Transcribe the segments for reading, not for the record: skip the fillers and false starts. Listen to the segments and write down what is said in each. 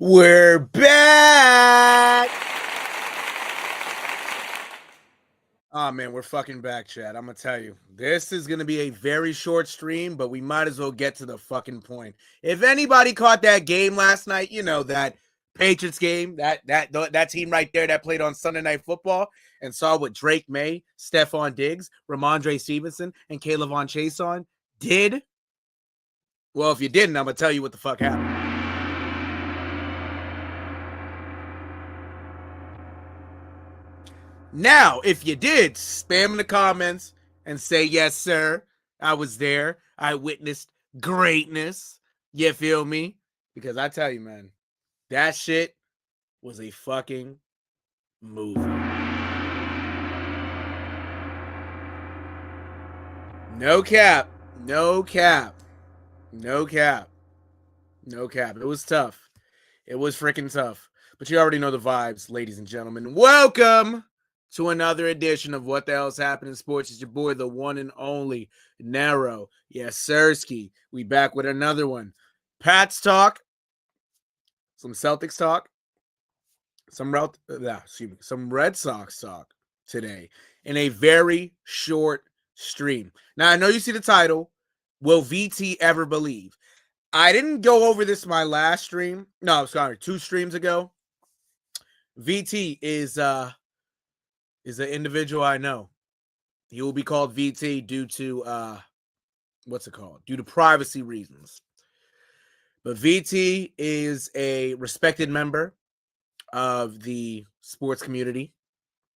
We're back. Oh man, we're fucking back, Chad. I'm gonna tell you, this is gonna be a very short stream, but we might as well get to the fucking point. If anybody caught that game last night, you know that Patriots game, that team right there that played on Sunday Night Football, and saw what Drake Maye, Stephon Diggs, Ramondre Stevenson, and Caleb Von Chason did. Well, if you didn't, I'm gonna tell you what the fuck happened. Now, if you did, spam in the comments and say, yes, sir, I was there. I witnessed greatness. You feel me? Because I tell you, man, that shit was a fucking movie. No cap. No cap. No cap. No cap. It was tough. It was freaking tough. But you already know the vibes, ladies and gentlemen. Welcome to another edition of What the Hell's Happening in Sports. It's your boy, the one and only NERO. Yes, Sirski. We back with another one. Pats talk, some Celtics talk, some Red Sox talk today in a very short stream. Now, I know you see the title, Will VT Ever Believe? I didn't go over this my last stream. No, sorry, 2 streams ago. VT is an individual I know. He will be called VT due to due to privacy reasons. But VT is a respected member of the sports community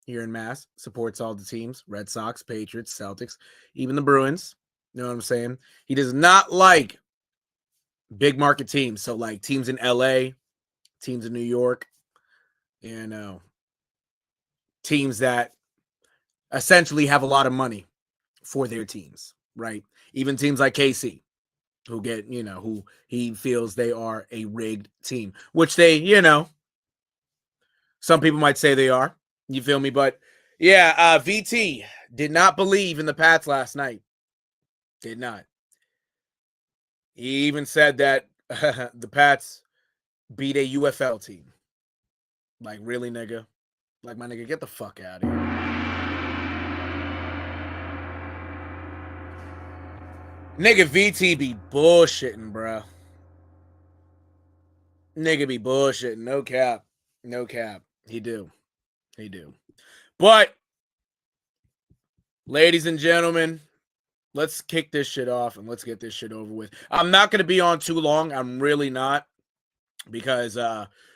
here in Mass. Supports all the teams: Red Sox, Patriots, Celtics, even the Bruins. You know what I'm saying? He does not like big market teams. So like teams in LA, teams in New York, teams that essentially have a lot of money for their teams, right? Even teams like KC, who get, who he feels they are a rigged team, which they, some people might say they are. You feel me? But yeah, VT did not believe in the Pats last night. Did not. He even said that the Pats beat a UFL team. Like, really, nigga? Like, my nigga, get the fuck out of here. Nigga, VT be bullshitting, bro. Nigga be bullshitting. No cap. No cap. He do. But, ladies and gentlemen, let's kick this shit off and let's get this shit over with. I'm not going to be on too long. I'm really not. Because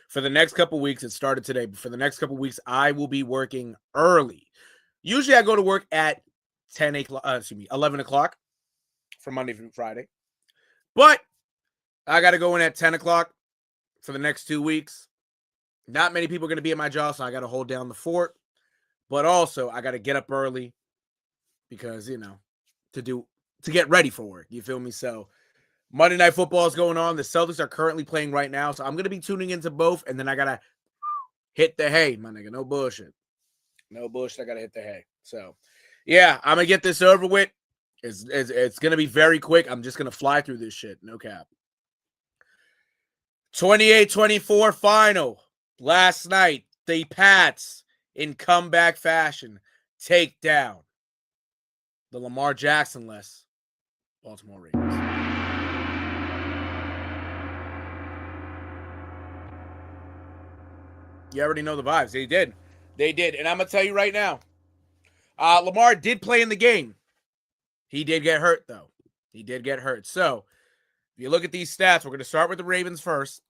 for the next couple weeks, it started today, but for the next couple weeks, I will be working early. Usually I go to work at 11 o'clock from Monday through Friday. But I got to go in at 10 o'clock for the next 2 weeks. Not many people are going to be at my job, so I got to hold down the fort. But also, I got to get up early because, to get ready for work. You feel me? So Monday Night Football is going on. The Celtics are currently playing right now, so I'm going to be tuning into both, and then I got to hit the hay, my nigga. No bullshit. No bullshit. I got to hit the hay. So, yeah, I'm going to get this over with. It's going to be very quick. I'm just going to fly through this shit. No cap. 28-24 final. Last night, the Pats, in comeback fashion, take down the Lamar Jackson-less Baltimore Ravens. You already know the vibes. They did. And I'm going to tell you right now, Lamar did play in the game. He did get hurt, though. So, if you look at these stats, we're going to start with the Ravens first.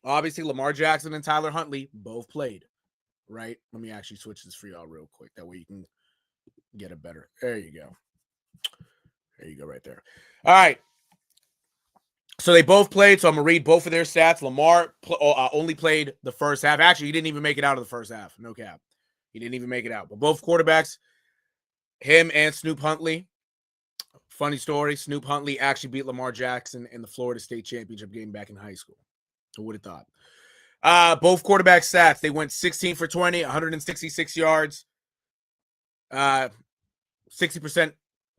Obviously, Lamar Jackson and Tyler Huntley both played, right? Let me actually switch this for y'all real quick. That way you can get it better. There you go. Right there. All right. So they both played, so I'm going to read both of their stats. Lamar only played the first half. Actually, he didn't even make it out of the first half. No cap. He didn't even make it out. But both quarterbacks, him and Snoop Huntley. Funny story, Snoop Huntley actually beat Lamar Jackson in the Florida State Championship game back in high school. Who would have thought? Both quarterback stats, they went 16 for 20, 166 yards. 60%,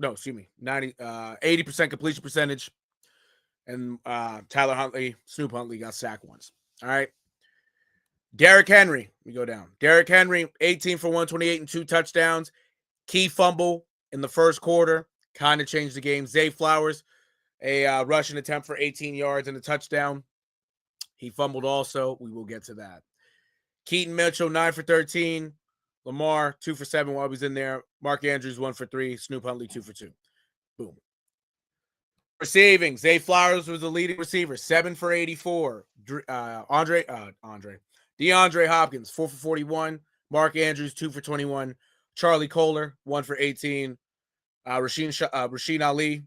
80% completion percentage. And Snoop Huntley got sacked once. All right. Derrick Henry, we go down. Derrick Henry, 18 for 128 and 2 touchdowns. Key fumble in the first quarter, kind of changed the game. Zay Flowers, a rushing attempt for 18 yards and a touchdown. He fumbled also. We will get to that. Keaton Mitchell, 9 for 13. Lamar, 2 for 7 while he was in there. Mark Andrews, 1 for 3. Snoop Huntley, 2 for 2. Boom. Receiving, Zay Flowers was the leading receiver, 7 for 84. DeAndre Hopkins, 4 for 41. Mark Andrews, 2 for 21. Charlie Kohler, 1 for 18. Rasheen Ali,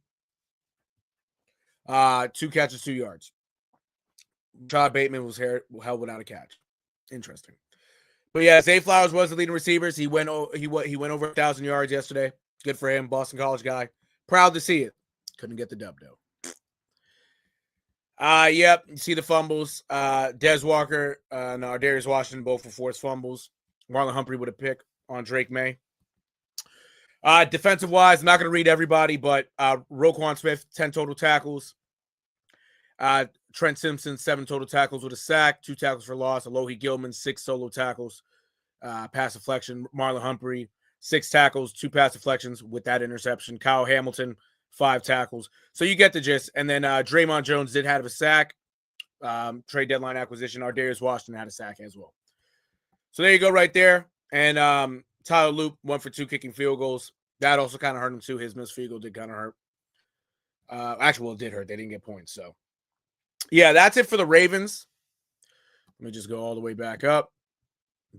2 catches, 2 yards. Rashad Bateman was held without a catch. Interesting. But yeah, Zay Flowers was the leading receivers. He went over 1,000 yards yesterday. Good for him, Boston College guy. Proud to see it. Couldn't get the dub though. Yep. You see the fumbles. Dez Walker, Darius Washington both for forced fumbles. Marlon Humphrey with a pick on Drake Maye. Defensive wise, I'm not going to read everybody, but Roquan Smith, 10 total tackles. Trent Simpson, 7 total tackles with a sack, 2 tackles for loss. Alohi Gilman, 6 solo tackles, pass deflection. Marlon Humphrey, 6 tackles, 2 pass deflections with that interception. Kyle Hamilton, 5 tackles. So you get the gist. And then Draymond Jones did have a sack. Trade deadline acquisition. Darius Washington had a sack as well. So there you go right there. And Tyler Loop, 1 for 2 kicking field goals. That also kind of hurt him too. His missed field goal did kind of hurt. Actually, it did hurt. They didn't get points. So, yeah, that's it for the Ravens. Let me just go all the way back up.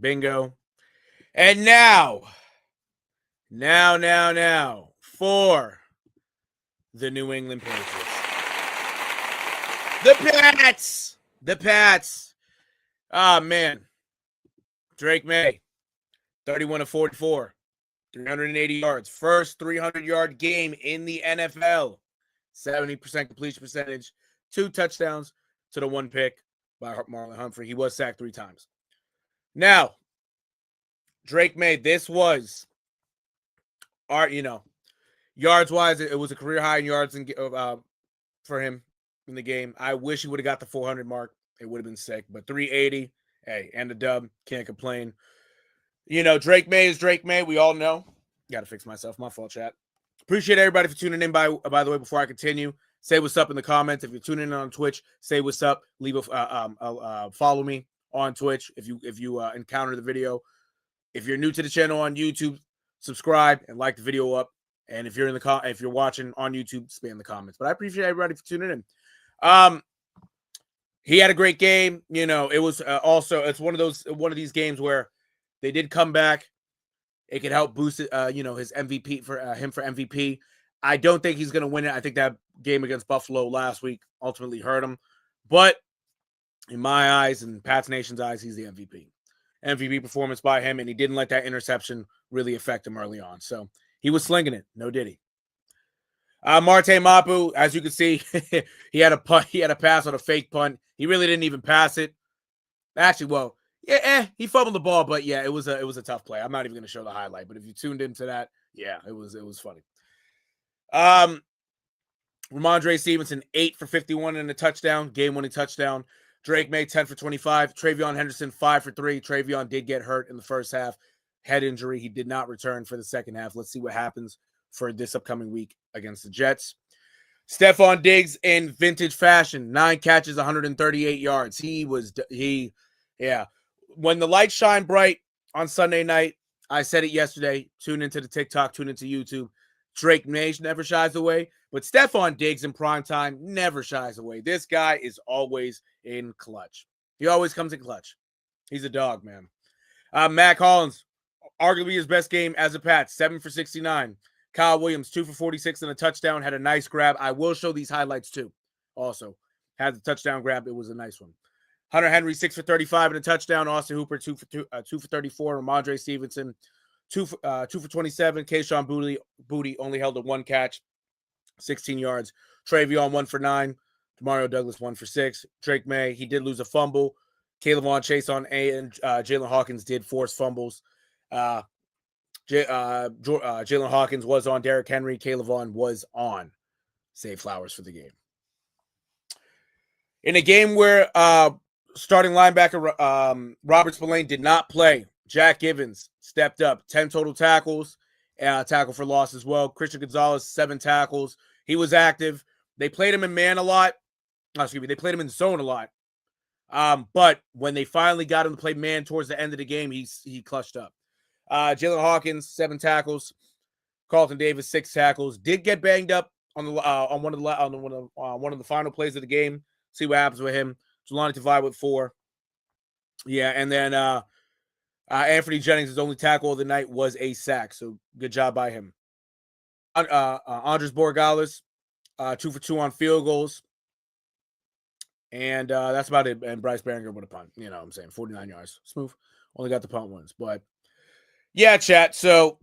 Bingo. And now for the New England Patriots. The Pats. Ah, man. Drake Maye, 31 of 44, 380 yards. First 300-yard game in the NFL. 70% completion percentage. 2 touchdowns to the 1 pick by Marlon Humphrey. He was sacked 3 times. Now, Drake Maye, this was, yards-wise, it was a career high in yards for him in the game. I wish he would have got the 400 mark. It would have been sick. But 380, hey, and a dub. Can't complain. Drake Maye is Drake Maye. We all know. Got to fix myself. My fault, chat. Appreciate everybody for tuning in. By the way, before I continue, say what's up in the comments. If you're tuning in on Twitch, say what's up. Leave follow me on Twitch if you encounter the video. If you're new to the channel on YouTube, subscribe and like the video up. And if you're if you're watching on YouTube, spam the comments. But I appreciate everybody for tuning in. He had a great game. It was also it's one of these games where they did come back. It could help boost it, his MVP for him for MVP. I don't think he's going to win it. I think that game against Buffalo last week ultimately hurt him. But in my eyes and Pats Nation's eyes, he's the MVP. MVP performance by him, and he didn't let that interception really affect him early on. So he was slinging it. No diddy. Marte Mapu, as you can see, he had a punt. He had a pass on a fake punt. He really didn't even pass it. Actually, well, yeah, he fumbled the ball, but yeah, it was a tough play. I'm not even going to show the highlight, but if you tuned into that, yeah, it was funny. Ramondre Stevenson, 8 for 51 and a touchdown, game-winning touchdown. Drake Maye, 10 for 25. Travion Henderson, 5 for 3. Travion did get hurt in the first half. Head injury. He did not return for the second half. Let's see what happens for this upcoming week against the Jets. Stephon Diggs in vintage fashion, 9 catches, 138 yards. When the lights shine bright on Sunday night, I said it yesterday, tune into the TikTok, tune into YouTube. Drake Maye never shies away, but Stephon Diggs in primetime never shies away. This guy is always in clutch. He always comes in clutch. He's a dog, man. Mac Hollins, arguably his best game as a Pat, 7 for 69. Kyle Williams, 2 for 46 and a touchdown, had a nice grab. I will show these highlights too. Also, had the touchdown grab. It was a nice one. Hunter Henry, 6 for 35 and a touchdown. Austin Hooper, 2 for 34. Ramondre Stevenson, 2 for 27. Kayshon Boutte only held a 1 catch, 16 yards. Travion, 1 for 9. Demario Douglas, 1 for 6. Drake Maye, he did lose a fumble. Caleb Chase on A, and Jalen Hawkins did force fumbles. Jalen Hawkins was on Derrick Henry. Caleb Vaughn was on Zay Flowers for the game. In a game where Starting linebacker Robert Spillane did not play. Jack Givens stepped up. 10 total tackles. Tackle for loss as well. Christian Gonzalez, 7 tackles. He was active. They played him in man a lot. They played him in zone a lot. But when they finally got him to play man towards the end of the game, he clutched up. Jalen Hawkins, 7 tackles. Carlton Davis, 6 tackles. Did get banged up on one of the final plays of the game. See what happens with him. Jelani Tavai with 4. Yeah, and then Anthony Jennings' only tackle of the night was a sack. So good job by him. Andres Borregales, 2 for 2 on field goals. And that's about it. And Bryce Behringer with a punt. You know what I'm saying? 49 yards. Smooth. Only got the punt once. But yeah, chat. So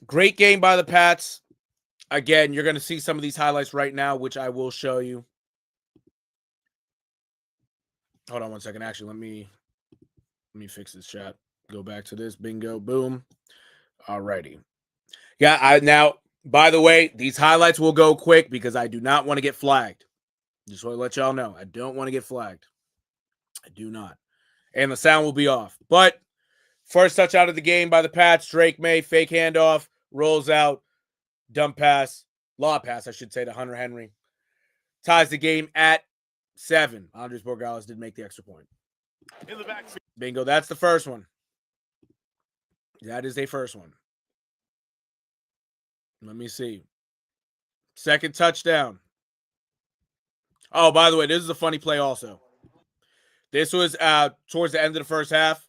great game by the Pats. Again, you're going to see some of these highlights right now, which I will show you. Hold on one second. Actually, let me fix this, chat. Go back to this. Bingo. Boom. Alrighty. Yeah, now, by the way, these highlights will go quick because I do not want to get flagged. Just want to let y'all know. I don't want to get flagged. I do not. And the sound will be off. But first touch out of the game by the Pats. Drake Maye, fake handoff, rolls out, dump pass, law pass, I should say, to Hunter Henry. Ties the game at 7. Andres Borregales did make the extra point. In the back. Bingo. That's the first one. That is a first one. Let me see. Second touchdown. Oh, by the way, this is a funny play also. This was towards the end of the first half.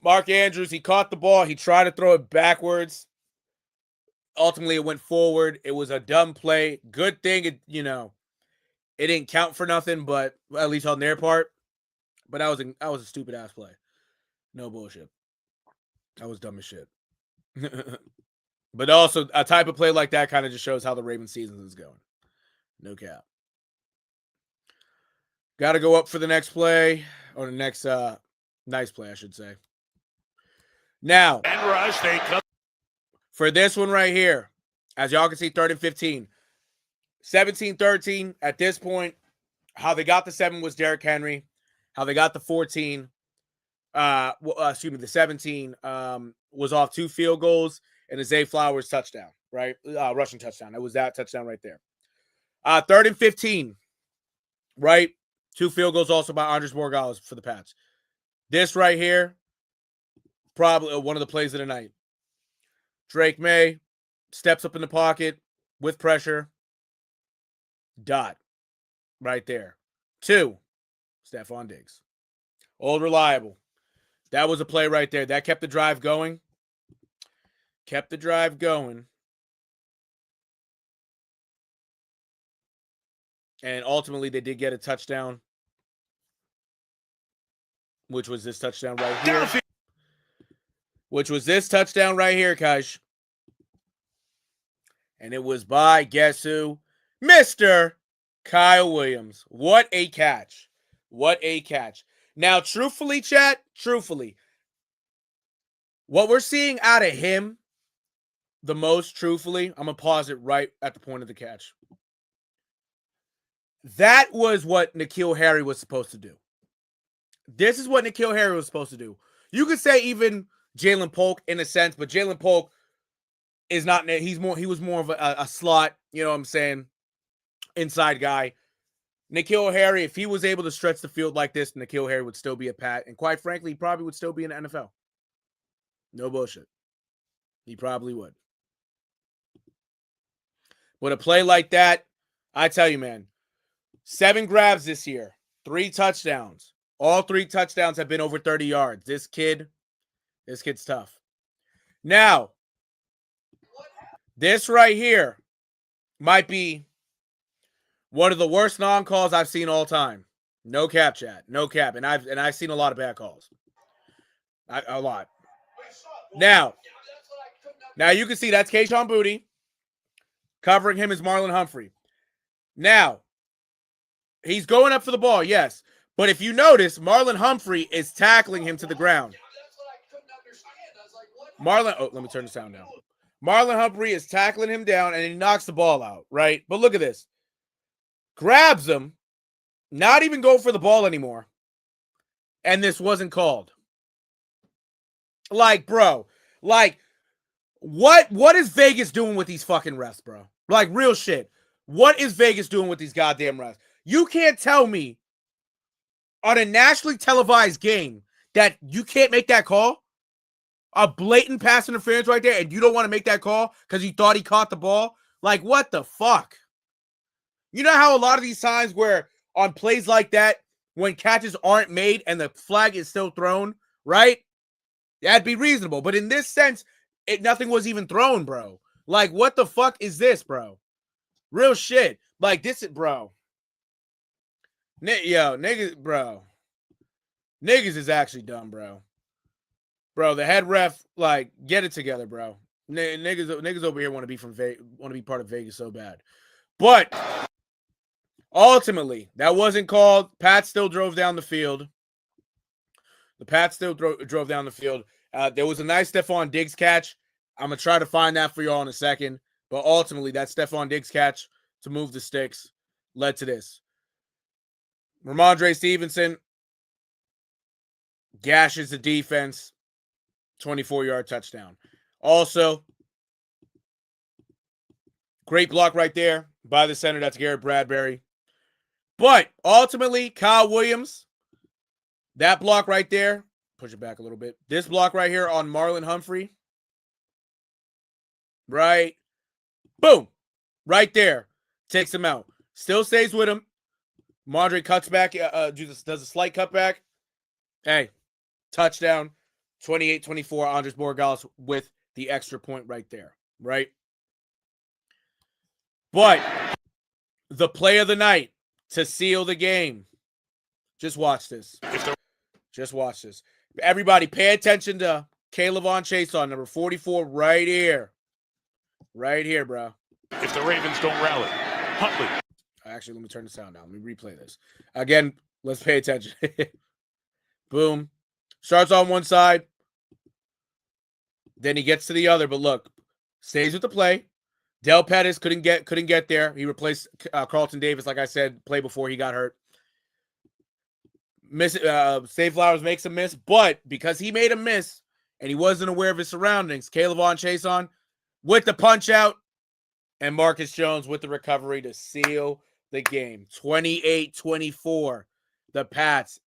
Mark Andrews, he caught the ball. He tried to throw it backwards. Ultimately, it went forward. It was a dumb play. Good thing, it didn't count for nothing, but at least on their part. But that was a stupid-ass play. No bullshit. That was dumb as shit. But also, a type of play like that kind of just shows how the Ravens season is going. No cap. Got to go up for the next play, or the next nice play, I should say. Now, for this one right here, as y'all can see, 3rd and 15. 17-13 at this point. How they got the 7 was Derrick Henry. How they got the 14, the 17 was off 2 field goals and a Zay Flowers touchdown, right? Rushing touchdown. That was that touchdown right there. 3rd and 15, right? 2 field goals also by Andres Borregales for the Pats. This right here, probably one of the plays of the night. Drake Maye steps up in the pocket with pressure. Dot. Right there. 2, Stephon Diggs. Old reliable. That was a play right there. That kept the drive going. Kept the drive going. And ultimately, they did get a touchdown, which was this touchdown right here. Which was this touchdown right here, Kaj. And it was by, guess who? Mr. Kyle Williams. What a catch. What a catch. Now, truthfully, chat, what we're seeing out of him the most, truthfully, I'm going to pause it right at the point of the catch. That was what N'Keal Harry was supposed to do. This is what N'Keal Harry was supposed to do. You could say even Jalen Polk in a sense, but Jalen Polk is not, he was more of a slot, you know what I'm saying, inside guy. N'Keal Harry, if he was able to stretch the field like this, N'Keal Harry would still be a Pat. And quite frankly, he probably would still be in the NFL. No bullshit. He probably would. With a play like that, I tell you, man, 7 grabs this year, 3 touchdowns. All 3 touchdowns have been over 30 yards. This kid's tough. Now, this right here might be one of the worst non-calls I've seen all time. No cap, chat. No cap. And I've seen a lot of bad calls. A lot. Now you can see that's Kayshon Boutte. Covering him is Marlon Humphrey. Now, he's going up for the ball, yes. But if you notice, Marlon Humphrey is tackling him to the ground. Let me turn the sound down. Marlon Humphrey is tackling him down, and he knocks the ball out, right? But look at this. Grabs him, not even go for the ball anymore, and this wasn't called. Like, bro, like, what is Vegas doing with these fucking refs, bro? Like, real shit. What is Vegas doing with these goddamn refs? You can't tell me on a nationally televised game that you can't make that call? A blatant pass interference right there, and you don't want to make that call because you thought he caught the ball? Like, what the fuck? You know how a lot of these times where on plays like that, when catches aren't made and the flag is still thrown, right? That'd be reasonable. But in this sense, nothing was even thrown, bro. Like, what the fuck is this, bro? Real shit. Like, this is, bro. Yo, niggas, bro. Niggas is actually dumb, bro. Bro, the head ref, like, get it together, bro. Niggas over here want to be part of Vegas so bad. But ultimately, that wasn't called. Pat still drove down the field. The Pats still drove down the field. There was a nice Stephon Diggs catch. I'm going to try to find that for y'all in a second. But ultimately, that Stephon Diggs catch to move the sticks led to this. Ramondre Stevenson gashes the defense. 24-yard touchdown. Also, great block right there by the center. That's Garrett Bradbury. But ultimately, Kyle Williams, that block right there, push it back a little bit. This block right here on Marlon Humphrey, right? Boom. Right there. Takes him out. Still stays with him. Mondre cuts back, does a slight cutback. Hey, touchdown. 28-24, Andres Borregales with the extra point right there, right? But the play of the night to seal the game. Just watch this. Just watch this. Everybody pay attention to K'Lavon Chaisson, number 44, right here. Right here, bro. If the Ravens don't rally. Huntley. Actually, let me turn the sound down. Let me replay this. Again, let's pay attention. Boom. Starts on one side. Then he gets to the other, but look, stays with the play. Del Pettis couldn't get there. He replaced Carlton Davis, like I said, play before he got hurt. Save Flowers makes a miss, but because he made a miss and he wasn't aware of his surroundings, K'Lavon Chaisson with the punch out and Marcus Jones with the recovery to seal the game. 28-24. The Pats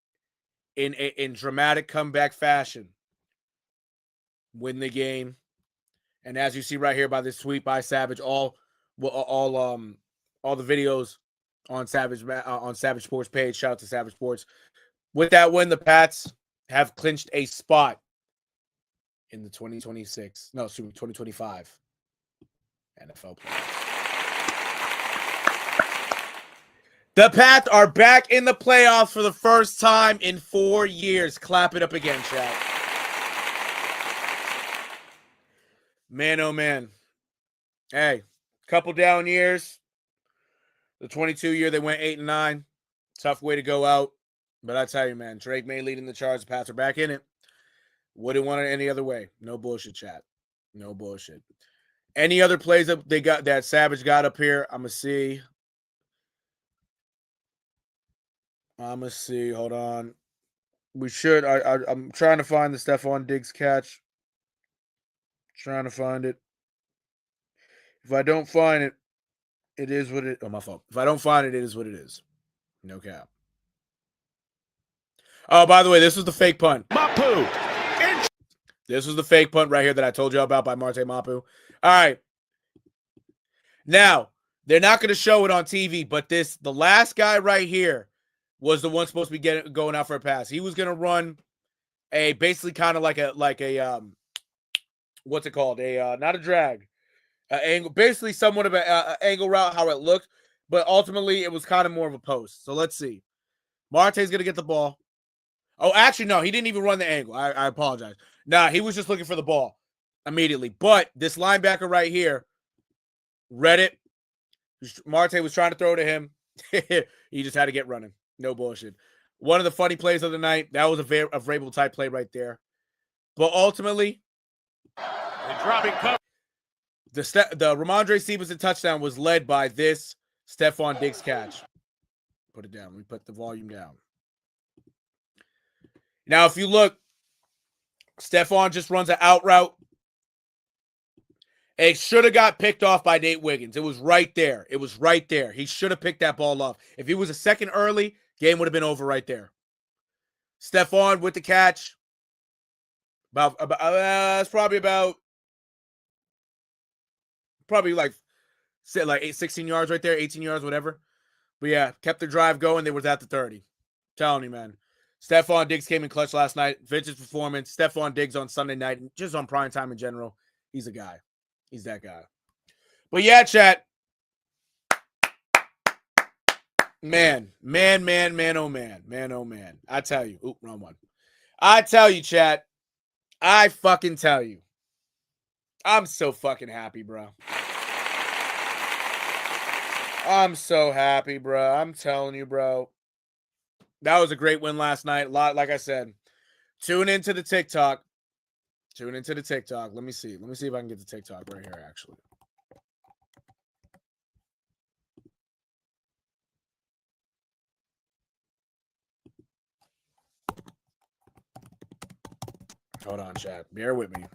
in dramatic comeback fashion win the game. And as you see right here by this tweet by Savage, all the videos on Savage Sports page. Shout out to Savage Sports. With that win, the Pats have clinched a spot in the 2025 NFL playoffs. The Pats are back in the playoffs for the first time in 4 years. Clap it up again, chat. Man, oh man. Hey, couple down years. The 22 year, they went 8-9. Tough way to go out. But I tell you, man, Drake Maye leading the charge. The Pats are back in it. Wouldn't want it any other way. No bullshit, chat. No bullshit. Any other plays that they got that Savage got up here? I'm gonna see. Hold on. We should. I'm trying to find the Stephon Diggs catch. Trying to find it. If I don't find it, it is what it. Oh, my fault. If I don't find it, it is what it is. No cap. Oh, by the way, this was the fake punt. Mapu. This was the fake punt right here that I told you about by Marte Mapu. All right. Now, they're not going to show it on TV, but the last guy right here was the one supposed to be going out for a pass. He was going to run basically kind of like a what's it called? Not a drag. Angle, basically somewhat of an angle route, how it looked, but ultimately it was kind of more of a post. So let's see. Marte's going to get the ball. Oh, actually, no, he didn't even run the angle. I apologize. Nah, he was just looking for the ball immediately. But this linebacker right here read it. Marte was trying to throw to him. He just had to get running. No bullshit. One of the funny plays of the night. That was a Vrabel type play right there. But ultimately, the Ramondre Stevenson touchdown was led by this Stephon Diggs catch. put it down. Let me put the volume down. Now, if you look, Stephon just runs an out route. It should have got picked off by Nate Wiggins. It was right there. It was right there. He should have picked that ball off. If he was a second early, game would have been over right there. Stephon with the catch. It's probably like 16 yards right there, 18 yards, whatever. But yeah, kept the drive going. They was at the 30. Telling you, man. Stephon Diggs came in clutch last night. Vintage performance. Stephon Diggs on Sunday night, and just on prime time in general. He's a guy. He's that guy. But yeah, chat. Man, oh man. I tell you. Oop, wrong one. I tell you, chat. I fucking tell you. I'm so fucking happy, bro. I'm so happy, bro. I'm telling you, bro. That was a great win last night. A lot, like I said. Tune into the TikTok. Let me see. Let me see if I can get the TikTok right here, actually. Hold on, chat. Bear with me.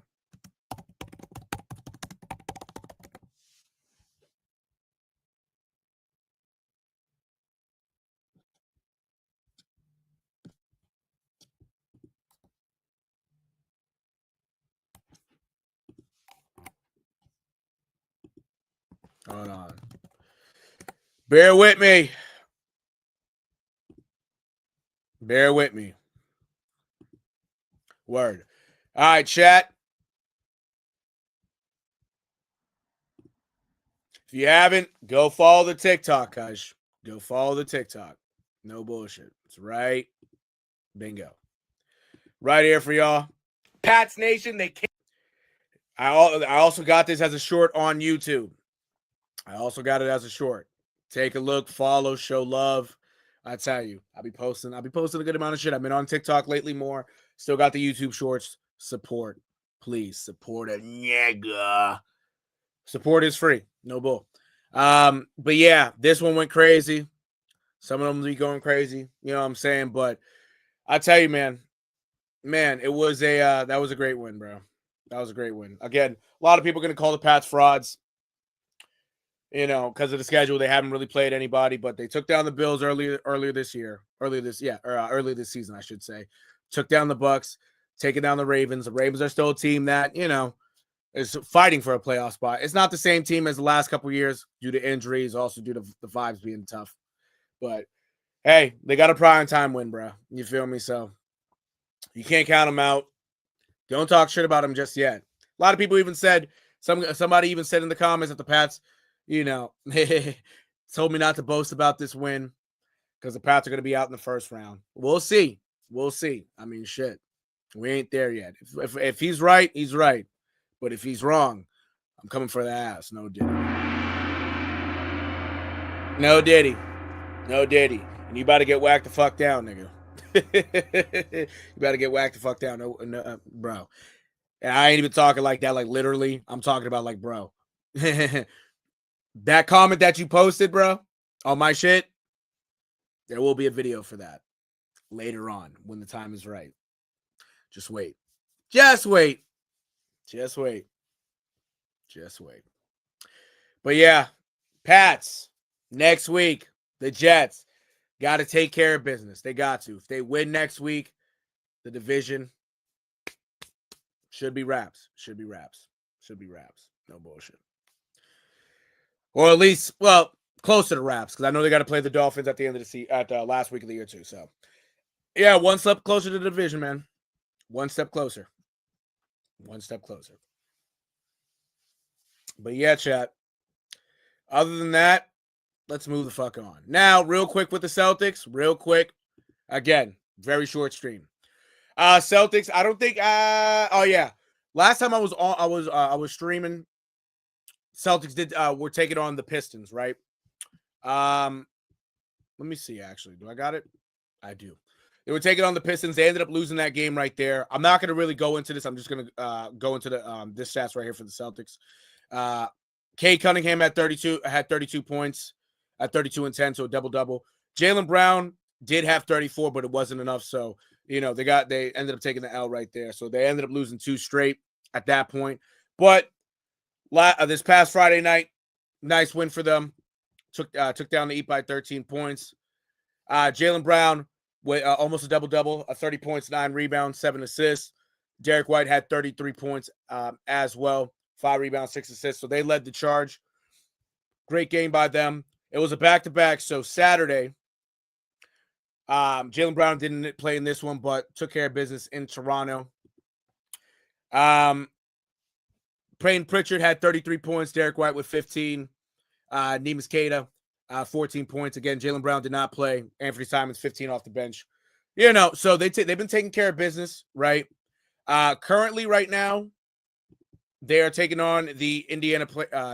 Hold on. Bear with me. Word. All right, chat. If you haven't, go follow the TikTok, guys. Go follow the TikTok. No bullshit. It's right. Bingo. Right here for y'all. Pats Nation, they can't. I also got this as a short on YouTube. Take a look, follow, show love. I tell you, I'll be posting a good amount of shit. I've been on TikTok lately more. Still got the YouTube shorts. Support. Please support a nigga. Support is free. No bull. But yeah, this one went crazy. Some of them be going crazy. You know what I'm saying? But I tell you, man, it was that was a great win, bro. That was a great win. Again, a lot of people are going to call the Pats frauds, you know, because of the schedule. They haven't really played anybody, but they took down the Bills earlier this season, I should say. Took down the Bucks, taking down the Ravens. The Ravens are still a team that, you know, is fighting for a playoff spot. It's not the same team as the last couple of years due to injuries, also due to the vibes being tough. But hey, they got a prime time win, bro. You feel me? So you can't count them out. Don't talk shit about them just yet. A lot of people even said, somebody even said in the comments that the Pats, you know, told me not to boast about this win because the Pats are going to be out in the first round. We'll see. I mean, shit. We ain't there yet. If he's right, he's right. But if he's wrong, I'm coming for the ass. No diddy. And you about to get whacked the fuck down, nigga. You better get whacked the fuck down. No, bro. And I ain't even talking like that, like literally. I'm talking about like, bro. That comment that you posted, bro, on my shit, there will be a video for that later on when the time is right. Just wait. But yeah, Pats, next week, the Jets got to take care of business. They got to. If they win next week, the division should be wraps. No bullshit. Or at least, well, closer to wraps, because I know they got to play the Dolphins at the end of the last week of the year too. So, yeah, one step closer to the division, man. One step closer. But yeah, chat. Other than that, let's move the fuck on. Now, real quick with the Celtics. Again, very short stream. Celtics, I don't think oh yeah. Last time I was streaming, Celtics were taking on the Pistons, right? Let me see actually. Do I got it? I do. They were taking on the Pistons. They ended up losing that game right there. I'm not going to really go into this. I'm just going to go into the this stats right here for the Celtics. Cade Cunningham had 32 points at 32 and 10, so a double-double. Jaylen Brown did have 34, but it wasn't enough. So, they ended up taking the L right there. So they ended up losing 2 straight at that point. But this past Friday night, nice win for them. Took down the Heat by 13 points. Jaylen Brown with almost a double-double, 30 points, 9 rebounds, 7 assists. Derek White had 33 points as well, 5 rebounds, 6 assists. So they led the charge. Great game by them. It was a back-to-back. So Saturday, Jaylen Brown didn't play in this one, but took care of business in Toronto. Payne Pritchard had 33 points. Derek White with 15. Neemias Queta, 14 points. Again, Jaylen Brown did not play. Anthony Simons, 15 off the bench. So they've been taking care of business, right? Currently, right now, they are taking on the Indiana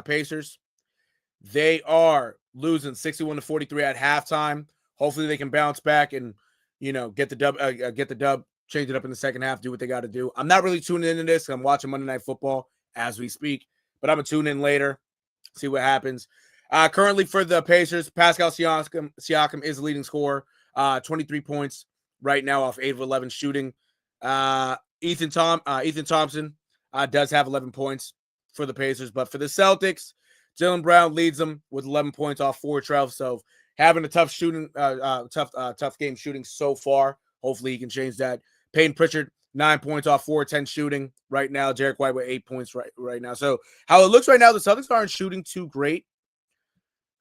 Pacers. They are losing 61-43 at halftime. Hopefully, they can bounce back and get the dub, change it up in the second half, do what they got to do. I'm not really tuning into this. I'm watching Monday Night Football as we speak, but I'm gonna tune in later, see what happens. Currently for the Pacers, Pascal Siakam is the leading scorer, 23 points right now off 8 of 11 shooting. Ethan Thompson does have 11 points for the Pacers, but for the Celtics, Jaylen Brown leads them with 11 points off 4-12. So having a tough game shooting so far. Hopefully he can change that. Payne Pritchard, 9 points off 4-10 shooting right now. Derek White with 8 points right now. So how it looks right now, the Celtics aren't shooting too great.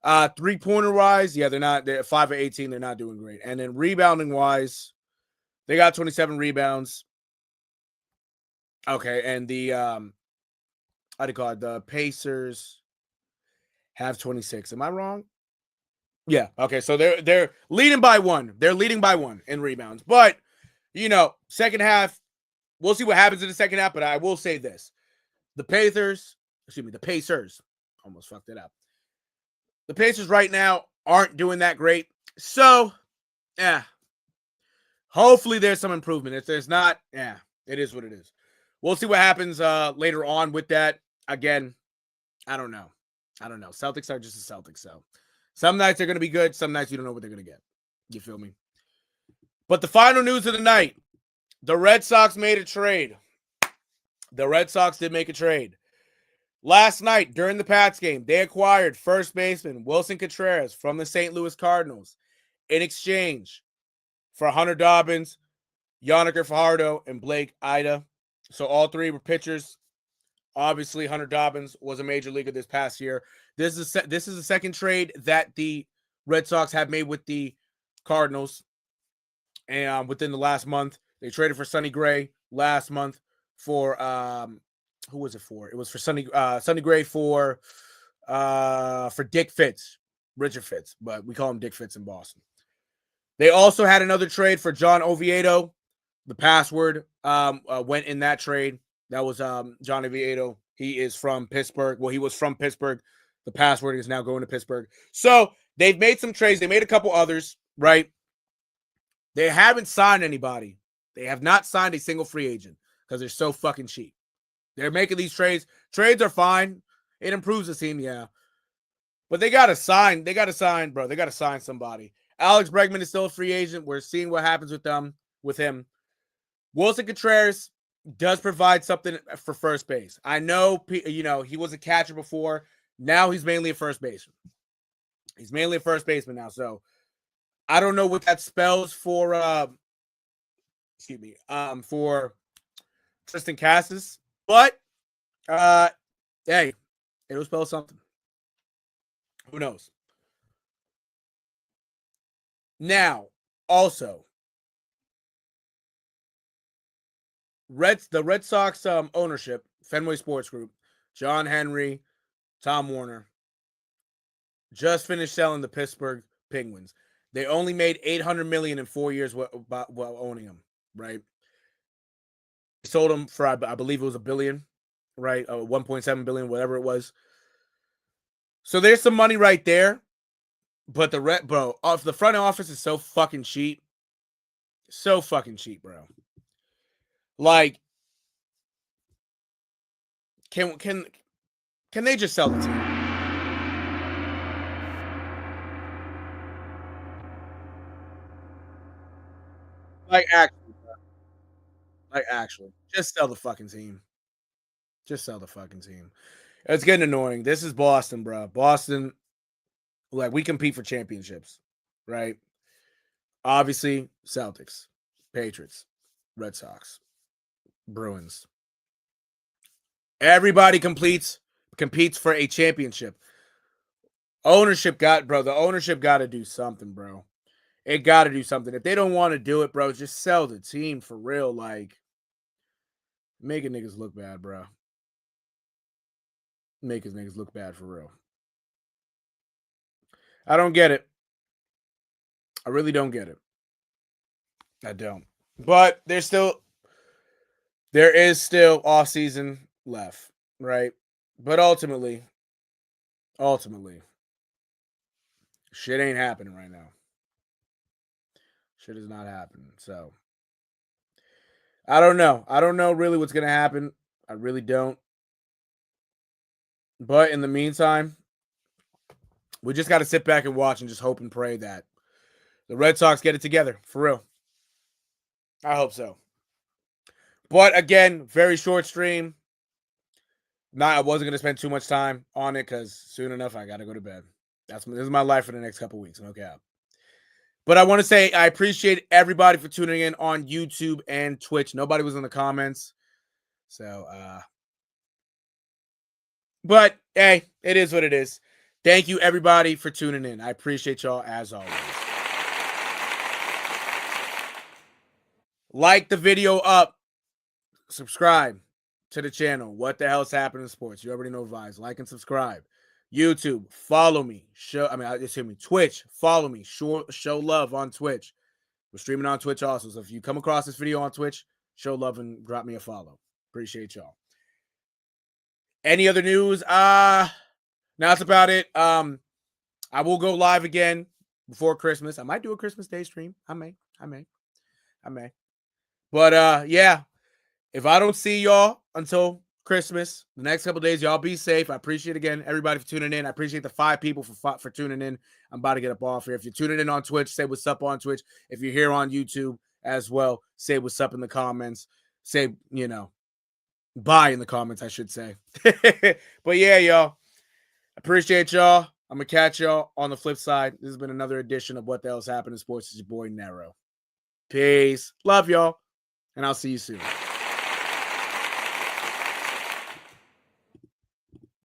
3-pointer wise, yeah, they're 5 of 18. They're not doing great. And then rebounding wise, they got 27 rebounds. Okay, and the the Pacers have 26. Am I wrong? Yeah. Okay, so they're leading by 1. They're leading by 1 in rebounds. But second half, we'll see what happens in the second half. But I will say this: the Pacers, almost fucked it up. The Pacers right now aren't doing that great. So, hopefully there's some improvement. If there's not, it is what it is. We'll see what happens later on with that. Again, I don't know. Celtics are just the Celtics. So some nights they're going to be good. Some nights you don't know what they're going to get. You feel me? But the final news of the night, the Red Sox made a trade. The Red Sox did make a trade. Last night, during the Pats game, they acquired first baseman Wilson Contreras from the St. Louis Cardinals in exchange for Hunter Dobbins, Yannick Fajardo, and Blake Ida. So all 3 were pitchers. Obviously, Hunter Dobbins was a major leaguer this past year. This is the second trade that the Red Sox have made with the Cardinals. And within the last month, they traded for Sonny Gray last month for who was it for? It was for Sonny Gray for Dick Fitz, Richard Fitz, but we call him Dick Fitz in Boston. They also had another trade for John Oviedo. The password went in that trade. That was John Oviedo. He is from Pittsburgh. Well, he was from Pittsburgh. The password is now going to Pittsburgh. So they've made some trades. They made a couple others, right? They haven't signed anybody. They have not signed a single free agent because they're so fucking cheap. They're making these trades. Trades are fine. It improves the team, yeah. But they got to sign. They got to sign, bro. They got to sign somebody. Alex Bregman is still a free agent. We're seeing what happens with him. Wilson Contreras does provide something for first base. I know, he was a catcher before. Now he's mainly a first baseman. He's mainly a first baseman now. So I don't know what that spells for, for Tristan Cassis. But, hey, it'll spell something. Who knows? Now, also, the Red Sox ownership, Fenway Sports Group, John Henry, Tom Warner, just finished selling the Pittsburgh Penguins. They only made $800 million in 4 years while owning them, right? They sold them for, I believe it was $1 billion, right? 1.7 billion, whatever it was. So there's some money right there. But the front office is so fucking cheap. So fucking cheap, bro. Like, can they just sell the team? Like actually, bro. Like actually, just sell the fucking team. Just sell the fucking team. It's getting annoying. This is Boston, bro. Boston, like we compete for championships, right? Obviously, Celtics, Patriots, Red Sox, Bruins. Everybody competes for a championship. Ownership the ownership got to do something, bro. It got to do something. If they don't want to do it, bro, just sell the team for real. Like, making niggas look bad, bro. Making niggas look bad for real. I don't get it. I really don't get it. I don't. But there is still off season left, right? But ultimately, shit ain't happening right now. Shit is not happening. So I don't know. I don't know really what's gonna happen. I really don't. But in the meantime, we just got to sit back and watch and just hope and pray that the Red Sox get it together for real. I hope so. But again, very short stream. I wasn't gonna spend too much time on it because soon enough I gotta go to bed. This is my life for the next couple weeks. No cap. But I want to say I appreciate everybody for tuning in on YouTube and Twitch. Nobody was in the comments. So but hey, it is what it is. Thank you everybody for tuning in. I appreciate y'all as always. Like the video up. Subscribe to the channel. What the hell's happening in sports? You already know Wthhs. Like and subscribe. YouTube, follow me. Twitch, follow me. Show love on Twitch. We're streaming on Twitch also. So if you come across this video on Twitch, show love and drop me a follow. Appreciate y'all. Any other news? Now that's about it. I will go live again before Christmas. I might do a Christmas Day stream. I may. But yeah. If I don't see y'all until Christmas, the next couple days, y'all be safe. I appreciate again everybody for tuning in. I appreciate the 5 people for tuning in. I'm about to get up off here. If you're tuning in on Twitch, say what's up on Twitch. If you're here on YouTube as well, say what's up in the comments. Say, bye in the comments, I should say. But yeah, y'all. Appreciate y'all. I'm going to catch y'all on the flip side. This has been another edition of What the Hell's Happening in Sports. It's your boy, NERO. Peace. Love y'all. And I'll see you soon.